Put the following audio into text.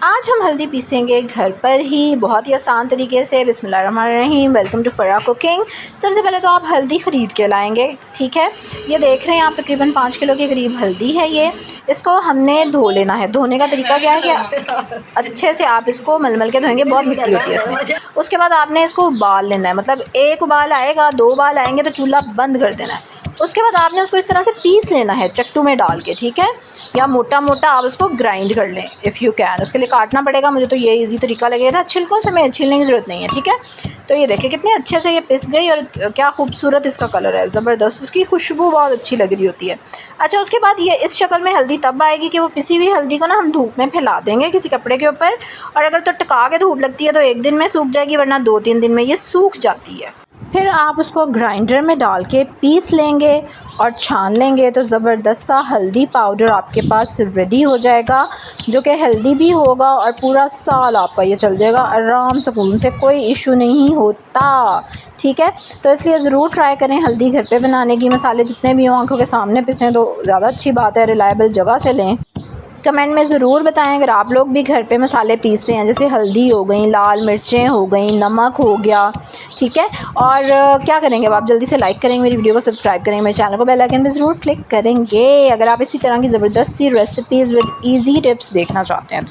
आज हम हल्दी पीसेंगे घर पर ही बहुत ही आसान तरीके से। बिस्मिल्लाहिर्रहमानिर्रहीम। Welcome to Farah cooking. सबसे पहले तो आप हल्दी ख़रीद के लाएंगे, ठीक है। ये देख रहे हैं आप, तकरीबन 5 किलो के करीब हल्दी है ये। इसको हमने धो लेना है। धोने का तरीका क्या है कि अच्छे से आप इसको मल के धोएंगे, बहुत मिट्टी होती है इसमें। उसके बाद आपने इसको उबाल लेना है, मतलब एक उबाल आएगा, 2 उबाल आएंगे तो चूल्हा बंद कर देना है। उसके बाद आपने उसको इस तरह से पीस लेना है चट्टू में डाल के, ठीक है, या मोटा मोटा आप उसको ग्राइंड कर लें इफ़ यू कैन। उसके लिए काटना पड़ेगा, मुझे तो ये इजी तरीका लगेगा था। छिलकों से मैं छीलने की ज़रूरत नहीं है, ठीक है। तो ये देखिए कितने अच्छे से ये पिस गई और क्या खूबसूरत इसका कलर है, ज़बरदस्त। उसकी खुशबू बहुत अच्छी लग रही होती है। अच्छा, उसके बाद ये इस शक्ल में हल्दी तब आएगी कि वो पिसी हुई हल्दी को ना हम धूप में फैला देंगे किसी कपड़े के ऊपर, और अगर तो टिका के धूप लगती है तो 1 दिन में सूख जाएगी, वरना 2-3 दिन में ये सूख जाती है। फिर आप उसको ग्राइंडर में डाल के पीस लेंगे और छान लेंगे तो ज़बरदस्त सा हल्दी पाउडर आपके पास रेडी हो जाएगा, जो कि हेल्दी भी होगा और पूरा साल आपका ये चल जाएगा आराम सुकून से, कोई इशू नहीं होता, ठीक है। तो इसलिए ज़रूर ट्राई करें हल्दी घर पे बनाने की। मसाले जितने भी हों आंखों के सामने पिसें तो ज़्यादा अच्छी बात है, रिलायबल जगह से लें। कमेंट में ज़रूर बताएं अगर आप लोग भी घर पे मसाले पीसते हैं, जैसे हल्दी हो गई, लाल मिर्चें हो गई, नमक हो गया, ठीक है। और क्या करेंगे अब आप जल्दी से लाइक करेंगे, मेरी वीडियो को सब्सक्राइब करेंगे, मेरे चैनल को बेल आइकन पे ज़रूर क्लिक करेंगे अगर आप इसी तरह की ज़बरदस्ती रेसिपीज़ विद ईजी टिप्स देखना चाहते हैं।